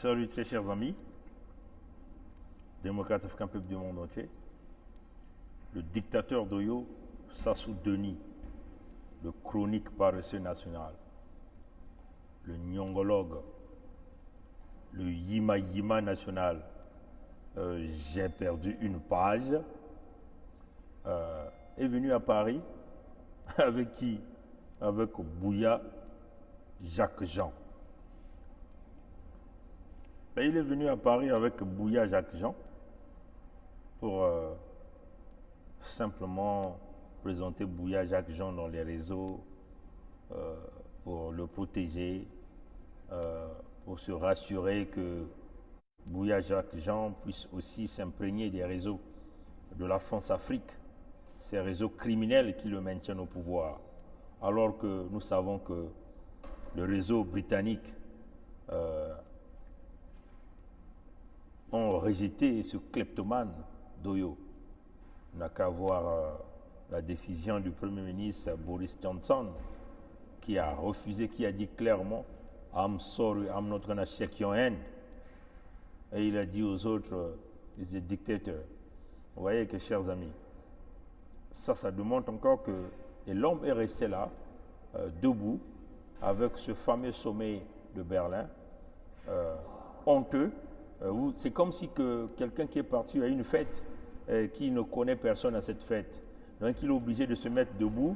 Salut très chers amis, démocrates africains, peuple du monde entier. Le dictateur d'Oyo, Sassou Denis, le chronique paresseux national, le nyongologue, le yima yima national, j'ai perdu une page, est venu à Paris avec qui? Avec Bouya Jacques Jean. Et il est venu à Paris avec Bouya Jacques Jean pour simplement présenter Bouya Jacques Jean dans les réseaux, pour le protéger, pour se rassurer que Bouya Jacques Jean puisse aussi s'imprégner des réseaux de la France-Afrique, ces réseaux criminels qui le maintiennent au pouvoir. Alors que nous savons que le réseau britannique ont rejeté ce kleptomane d'Oyo. On n'a qu'à voir la décision du Premier ministre Boris Johnson qui a refusé, qui a dit clairement I'm sorry, I'm not gonna shake your hand. Et il a dit aux autres, he's a dictator. Vous voyez que, chers amis, ça démontre encore que l'homme est resté là, debout, avec ce fameux sommet de Berlin, honteux. C'est comme si quelqu'un qui est parti à une fête, qui ne connaît personne à cette fête, donc il est obligé de se mettre debout,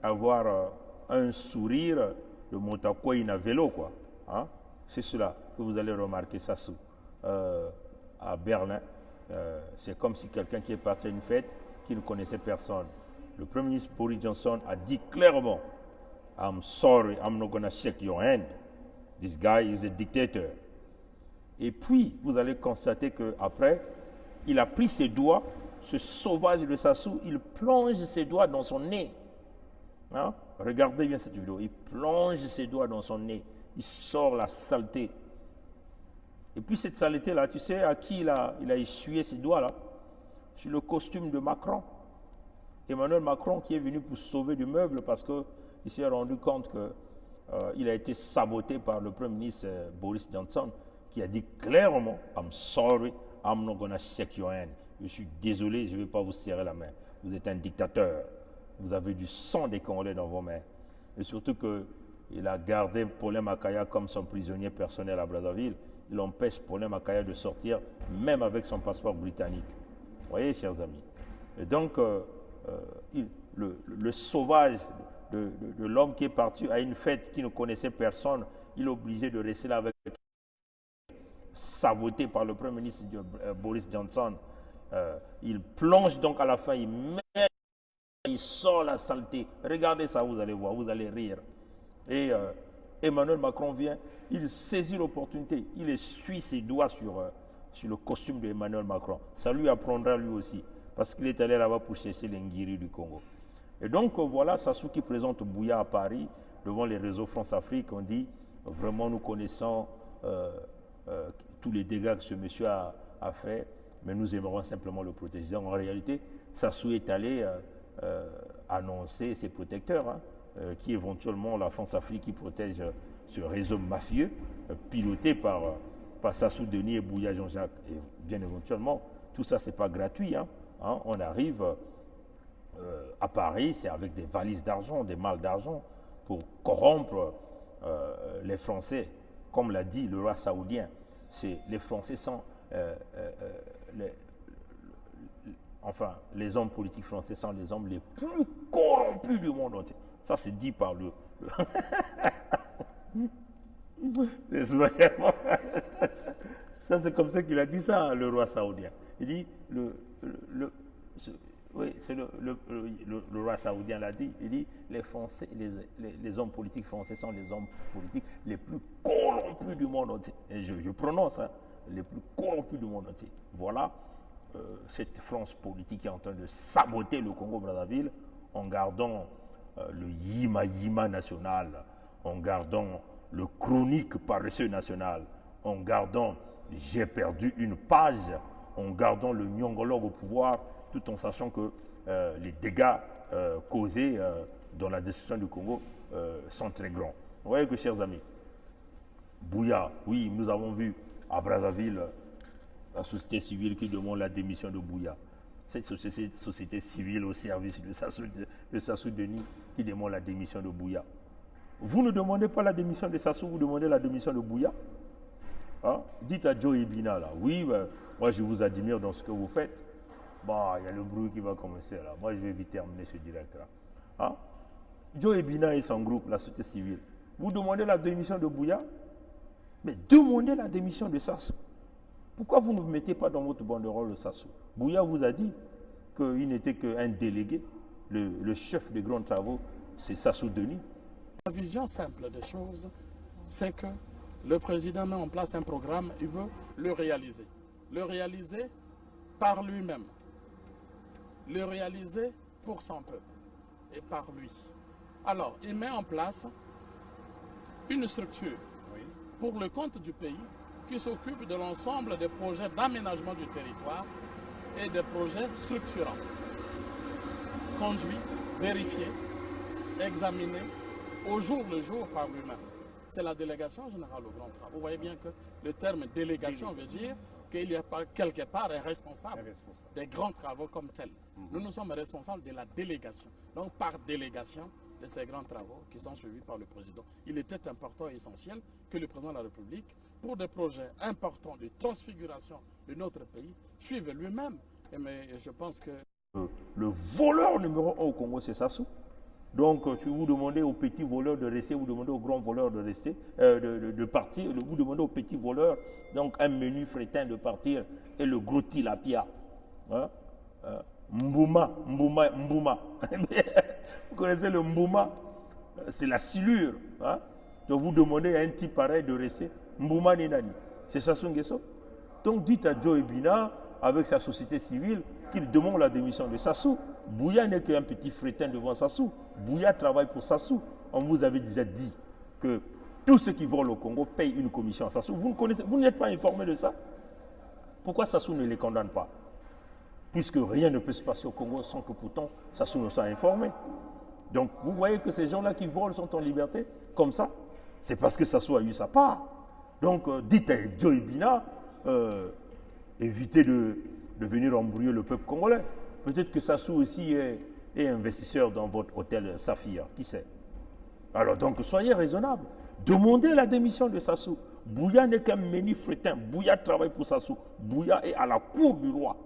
avoir un sourire de Montakoïn à vélo, quoi. Hein? C'est cela que vous allez remarquer, Sassou, à Berlin. C'est comme si quelqu'un qui est parti à une fête, qui ne connaissait personne. Le Premier ministre Boris Johnson a dit clairement, I'm sorry, I'm not gonna shake your hand. This guy is a dictator. Et puis, vous allez constater qu'après, il a pris ses doigts, ce sauvage de Sassou, il plonge ses doigts dans son nez. Hein? Regardez bien cette vidéo. Il plonge ses doigts dans son nez. Il sort la saleté. Et puis cette saleté-là, tu sais à qui il a essuyé ses doigts-là? Sur le costume de Macron. Emmanuel Macron qui est venu pour sauver du meuble parce qu'il s'est rendu compte qu'il a été saboté par le Premier ministre Boris Johnson qui a dit clairement I'm sorry, I'm not gonna shake your hand. Je suis désolé, je ne vais pas vous serrer la main. Vous êtes un dictateur. Vous avez du sang des Congolais dans vos mains. Et surtout qu'il a gardé Paulin Makaya comme son prisonnier personnel à Brazzaville. Il empêche Paulin Makaya de sortir, même avec son passeport britannique. Vous voyez, chers amis. Et donc, le sauvage de l'homme qui est parti à une fête qui ne connaissait personne, il est obligé de rester là avec saboté par le Premier ministre Boris Johnson. Il plonge donc à la fin, il sort la saleté. Regardez ça, vous allez voir, vous allez rire. Et Emmanuel Macron vient, il saisit l'opportunité, il essuie ses doigts sur le costume d'Emmanuel Macron. Ça lui apprendra lui aussi, parce qu'il est allé là-bas pour chercher les Ngiri du Congo. Et donc voilà Sassou qui présente Bouya à Paris, devant les réseaux France-Afrique. On dit, vraiment nous connaissons tous les dégâts que ce monsieur a fait, mais nous aimerons simplement le protéger. Donc, en réalité, Sassou est allé annoncer ses protecteurs, hein, qui éventuellement la France-Afrique qui protège ce réseau mafieux piloté par Sassou Denis et Bouya Jean-Jacques. Et bien éventuellement, tout ça, c'est pas gratuit. Hein. On arrive à Paris, c'est avec des valises d'argent, des malles d'argent, pour corrompre les Français. Comme l'a dit le roi saoudien, les Français sont les hommes politiques français sont les hommes les plus corrompus du monde entier. Ça, c'est dit par ça, c'est comme ça qu'il a dit ça, le roi saoudien. Il dit, le roi saoudien l'a dit, il dit, les Français, les hommes politiques français sont les hommes politiques les plus corrompus du monde entier. Et je prononce, hein, les plus corrompus du monde entier. Voilà cette France politique qui est en train de saboter le Congo-Brazzaville en gardant le yima-yima national, en gardant le chronique paresseux national, en gardant j'ai perdu une page, en gardant le nyongologue au pouvoir, tout en sachant que les dégâts causés dans la destruction du Congo sont très grands. Vous voyez que, chers amis, Bouya, oui, nous avons vu à Brazzaville la société civile qui demande la démission de Bouya. Cette société civile au service de Sassou Denis qui demande la démission de Bouya. Vous ne demandez pas la démission de Sassou, vous demandez la démission de Bouya. Hein? Dites à Joe Ebina là, oui, ben, moi je vous admire dans ce que vous faites. Bah, il y a le bruit qui va commencer là. Moi je vais vite terminer ce direct là. Hein? Joe Ebina et son groupe, la société civile. Vous demandez la démission de Bouya, mais demandez la démission de Sassou. Pourquoi vous ne mettez pas dans votre banderole le Sassou? Bouya vous a dit qu'il n'était qu'un délégué. Le chef des grands travaux, c'est Sassou Denis. La vision simple des choses, c'est que le président met en place un programme, il veut le réaliser. Le réaliser par lui-même. Le réaliser pour son peuple et par lui. Alors, il met en place une structure pour le compte du pays qui s'occupe de l'ensemble des projets d'aménagement du territoire et des projets structurants. Conduits, vérifiés, examinés au jour le jour par lui-même. C'est la délégation générale aux grands travaux. Vous voyez bien que le terme délégation veut dire qu'il y a pas quelque part un responsable des grands travaux comme tel. Nous sommes responsables de la délégation. Donc par délégation de ces grands travaux qui sont suivis par le président. Il était important et essentiel que le président de la République, pour des projets importants de transfiguration de notre pays, suive lui-même. Mais je pense que... Le voleur numéro 1 au Congo, c'est Sassou. Donc, si vous demandez aux petits voleurs de rester, vous demandez aux grands voleurs de rester, de partir, vous demandez aux petits voleurs, donc un menu frétin de partir, et le gros tilapia. Hein? Mbouma. Vous connaissez le Mbouma? C'est la silure. Hein? Donc, vous demandez à un type pareil de rester. Mbouma Ninani. C'est Sassou Nguesso. Donc, dites à Joe Ebina, avec sa société civile, qu'il demande la démission de Sassou. Bouya n'est qu'un petit frétin devant Sassou. Bouya travaille pour Sassou. On vous avait déjà dit que tous ceux qui volent au Congo payent une commission à Sassou. Vous n'êtes pas informé de ça? Pourquoi Sassou ne les condamne pas? Puisque rien ne peut se passer au Congo sans que pourtant Sassou ne soit informé. Donc vous voyez que ces gens-là qui volent sont en liberté, comme ça, c'est parce que Sassou a eu sa part. Donc dites à Joe Ebina, évitez de venir embrouiller le peuple congolais. Peut-être que Sassou aussi est investisseur dans votre hôtel Saphir, qui sait. Alors donc soyez raisonnables. Demandez la démission de Sassou. Bouya n'est qu'un menu frétin. Bouya travaille pour Sassou. Bouya est à la cour du roi.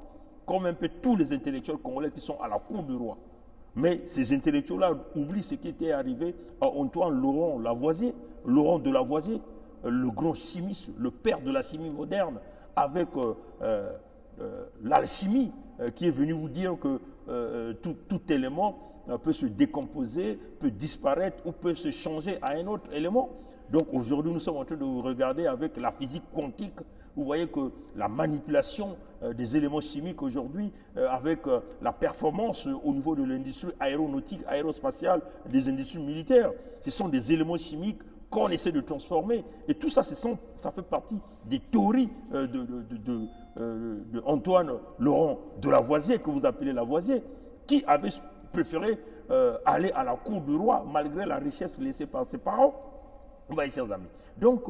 Comme un peu tous les intellectuels congolais qui sont à la cour du roi. Mais ces intellectuels-là oublient ce qui était arrivé à Antoine Laurent Lavoisier, Laurent de Lavoisier, le grand chimiste, le père de la chimie moderne, avec l'alchimie qui est venu vous dire que tout élément peut se décomposer, peut disparaître ou peut se changer à un autre élément. Donc aujourd'hui, nous sommes en train de regarder avec la physique quantique. Vous voyez que la manipulation des éléments chimiques aujourd'hui, avec la performance au niveau de l'industrie aéronautique, aérospatiale, des industries militaires, ce sont des éléments chimiques qu'on essaie de transformer. Et tout ça, ça fait partie des théories de Antoine Laurent de Lavoisier, que vous appelez Lavoisier, qui avait préféré aller à la cour du roi malgré la richesse laissée par ses parents. Voyez, chers amis. Donc,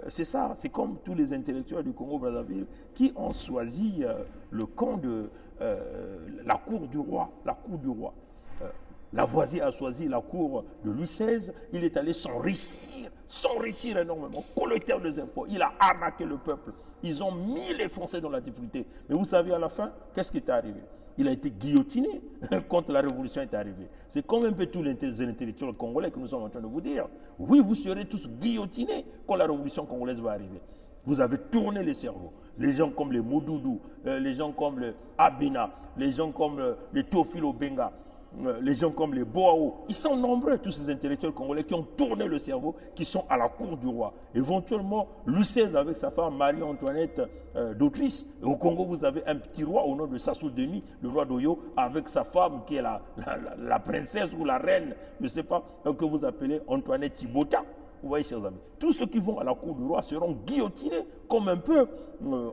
c'est ça, c'est comme tous les intellectuels du Congo-Brazzaville qui ont choisi le camp de la cour du roi. La cour du roi. Lavoisier a choisi la cour de Louis XVI. Il est allé s'enrichir énormément, collecteur des impôts. Il a arnaqué le peuple. Ils ont mis les Français dans la difficulté. Mais vous savez, à la fin, qu'est-ce qui est arrivé? Il a été guillotiné quand la révolution est arrivée. C'est comme un peu tous les intellectuels congolais que nous sommes en train de vous dire. Oui, vous serez tous guillotinés quand la révolution congolaise va arriver. Vous avez tourné les cerveaux. Les gens comme les Modoudou, les gens comme le Abena, les gens comme les Théophile Obenga, les gens comme les Boao, ils sont nombreux, tous ces intellectuels congolais qui ont tourné le cerveau, qui sont à la cour du roi. Éventuellement, Louis XVI avec sa femme Marie-Antoinette d'Autriche. Et au Congo, vous avez un petit roi au nom de Sassou Denis, le roi d'Oyo, avec sa femme qui est la princesse ou la reine, je ne sais pas, que vous appelez Antoinette Thibota. Vous voyez, chers amis, tous ceux qui vont à la cour du roi seront guillotinés, comme un peu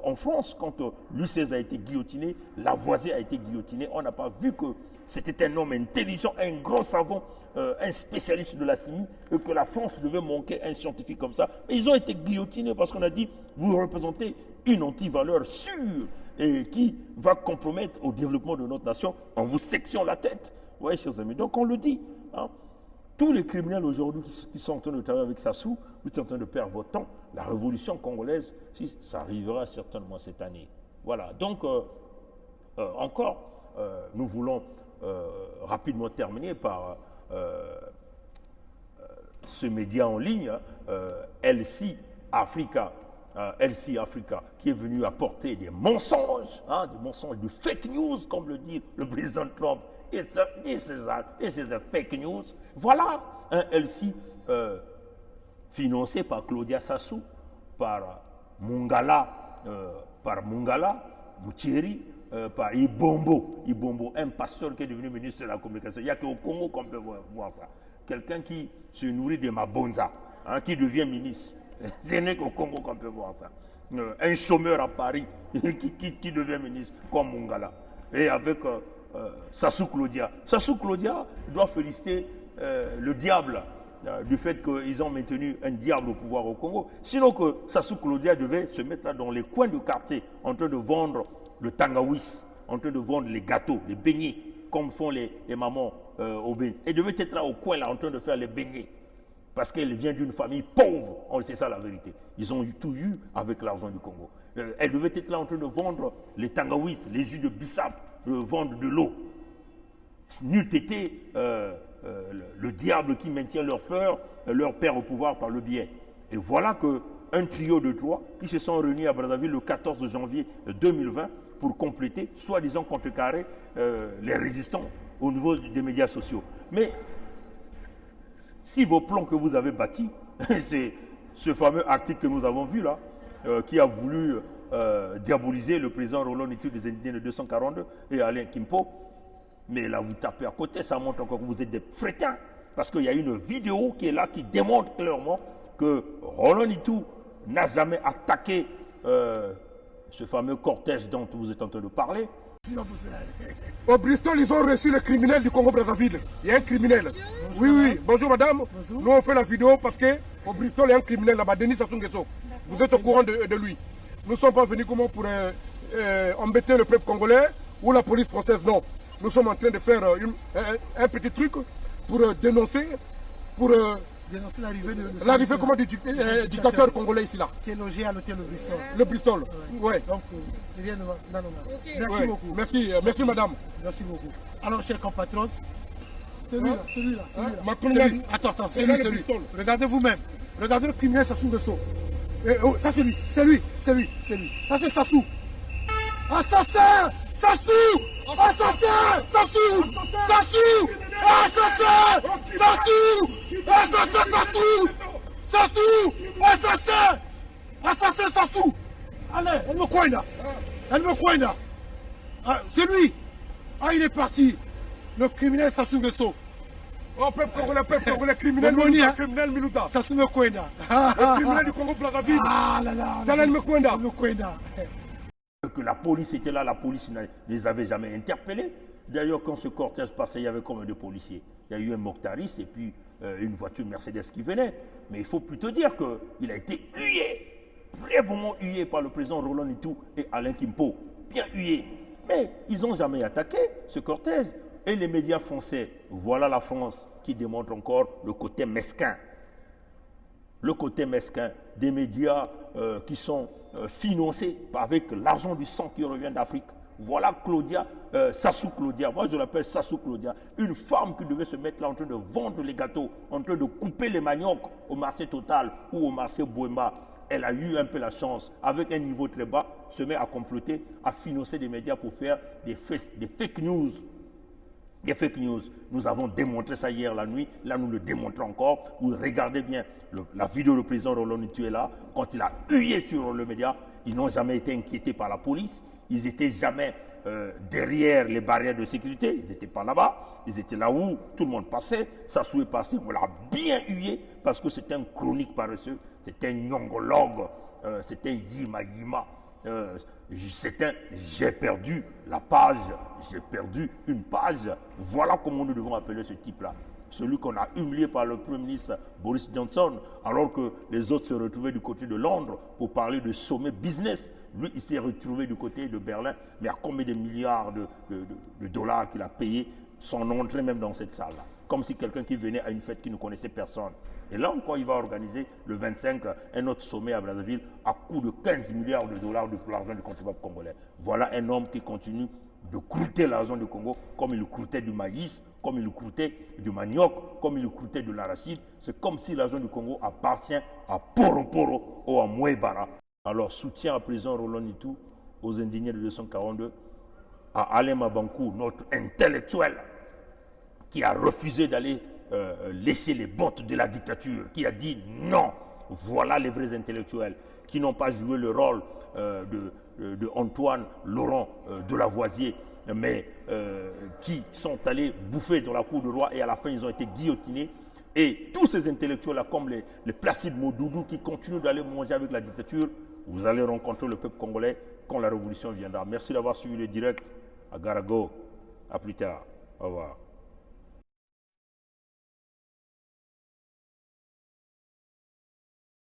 en France, quand Louis XVI a été guillotiné, Lavoisier a été guillotiné. On n'a pas vu que c'était un homme intelligent, un grand savant, un spécialiste de la chimie, et que la France devait manquer un scientifique comme ça. Mais ils ont été guillotinés parce qu'on a dit, vous représentez une antivaleur sûre et qui va compromettre au développement de notre nation en vous sectionnant la tête. Vous voyez, chers amis, donc on le dit. Hein. Tous les criminels aujourd'hui qui sont en train de travailler avec Sassou, vous êtes en train de perdre votre temps. La révolution congolaise, si, ça arrivera certainement cette année. Voilà, donc encore, nous voulons rapidement terminer par ce média en ligne, LC Africa, qui est venu apporter des mensonges, de fake news, comme le dit le président Trump. This is a fake news. Voilà un LC financé par Claudia Sassou, par Mungala, Mutieri, par Ibombo, un pasteur qui est devenu ministre de la communication. Il n'y a qu'au Congo qu'on peut voir ça. Quelqu'un qui se nourrit de Mabonza, qui devient ministre. Ce n'est qu'au Congo qu'on peut voir ça. Un chômeur à Paris qui devient ministre comme Mungala. Et avec Sassou Claudia. Sassou Claudia doit féliciter le diable du fait qu'ils ont maintenu un diable au pouvoir au Congo. Sinon que Sassou Claudia devait se mettre là dans les coins de quartier en train de vendre le tangawis, en train de vendre les gâteaux, les beignets, comme font les mamans au Bénin. Elle devait être là au coin là en train de faire les beignets. Parce qu'elle vient d'une famille pauvre. C'est ça la vérité. Ils ont tout eu avec l'argent du Congo. Elle devait être là en train de vendre les tangawis, les jus de bissap, de vendre de l'eau. N'eût été le diable qui maintient leur père au pouvoir par le biais. Et voilà qu'un trio de trois qui se sont réunis à Brazzaville le 14 janvier 2020 pour compléter, soi-disant contrecarrer les résistants au niveau des médias sociaux. Mais si vos plans que vous avez bâtis, c'est ce fameux article que nous avons vu là, qui a voulu diaboliser le président Roland Itu des Indiens de 242 et Alain Kimpo, mais là vous tapez à côté, ça montre encore que vous êtes des frétins, parce qu'il y a une vidéo qui est là qui démontre clairement que Roland Itu n'a jamais attaqué ce fameux cortège dont vous êtes en train de parler. Au Bristol, ils ont reçu le criminel du Congo-Brazzaville. Il y a un criminel. Bonjour, oui. Bonjour madame. Bonjour. Nous on fait la vidéo parce qu'au Bristol, il y a un criminel là-bas, Denis Sassou Nguesso. Vous êtes au courant de lui. Nous ne sommes pas venus comment pour embêter le peuple congolais ou la police française, non. Nous sommes en train de faire un petit truc pour dénoncer, dénoncer l'arrivée du dictateur congolais ici là. Qui est logé à l'hôtel Le Bristol. Le Bristol, ouais. Donc, merci beaucoup. Merci madame. Merci beaucoup. Alors, chers compatriotes, celui-là. Attends, c'est lui. Regardez vous-même. Regardez le criminel Sassou Nguesso. Ça c'est lui. Ça c'est Sassou. Assassin! Sassou! Assassin! Sassou! Assassin Sassou! Allez, elle me cogne là. C'est lui. Il est parti. Le criminel Sassou Nguesso. Oh, peuple congolais, criminel Minouda. Sassou me cogne. Le criminel du Congo-Brazzaville. Talal me cogne. Que la police était là, la police ne les avait jamais interpellés. D'ailleurs, quand ce cortège passait, il y avait combien de policiers? Il y a eu un Mokhtaris et puis une voiture Mercedes qui venait. Mais il faut plutôt dire qu'il a été hué, vraiment hué par le président Roland Itu et Alain Kimpo. Bien hué. Mais ils n'ont jamais attaqué ce cortège. Et les médias français, voilà la France qui démontre encore le côté mesquin. Le côté mesquin des médias qui sont financés avec l'argent du sang qui revient d'Afrique. Voilà Sassou Claudia, moi je l'appelle Sassou Claudia, une femme qui devait se mettre là en train de vendre les gâteaux, en train de couper les maniocs au marché Total ou au marché Boema. Elle a eu un peu la chance, avec un niveau très bas, se met à comploter, à financer des médias pour faire des fake news. Des fake news. Nous avons démontré ça hier la nuit. Là, nous le démontrons encore. Vous regardez bien la vidéo du président Roland Itu est là. Quand il a hué sur le média, ils n'ont jamais été inquiétés par la police. Ils n'étaient jamais derrière les barrières de sécurité. Ils n'étaient pas là-bas. Ils étaient là où tout le monde passait. Sassou est passé, on l'a bien hué parce que c'était un chronique paresseux, c'était un nyongologue, c'était un yima. J'ai perdu la page, j'ai perdu une page. Voilà comment nous devons appeler ce type-là. Celui qu'on a humilié par le Premier ministre Boris Johnson, alors que les autres se retrouvaient du côté de Londres pour parler de sommet business. Lui, il s'est retrouvé du côté de Berlin, mais à combien de milliards de dollars qu'il a payé son entrée même dans cette salle-là. Comme si quelqu'un qui venait à une fête qui ne connaissait personne. Et là encore, il va organiser le 25 un autre sommet à Brazzaville à coût de 15 milliards de dollars de l'argent du contribuable congolais. Voilà un homme qui continue de croûter l'argent du Congo comme il croûtait du maïs, comme il croûtait du manioc, comme il croûtait de l'arachide. C'est comme si l'argent du Congo appartient à Poro ou à Mouébara. Alors, soutien à président Roland Nitou, aux indignés de 242, à Alain Mabankou, notre intellectuel, qui a refusé d'aller lécher les bottes de la dictature, qui a dit non. Voilà les vrais intellectuels qui n'ont pas joué le rôle de Antoine Laurent de Lavoisier, mais qui sont allés bouffer dans la cour de roi et à la fin ils ont été guillotinés. Et tous ces intellectuels-là, comme les Placide Modoudou qui continuent d'aller manger avec la dictature, vous allez rencontrer le peuple congolais quand la révolution viendra. Merci d'avoir suivi le direct. À Garago. À plus tard. Au revoir.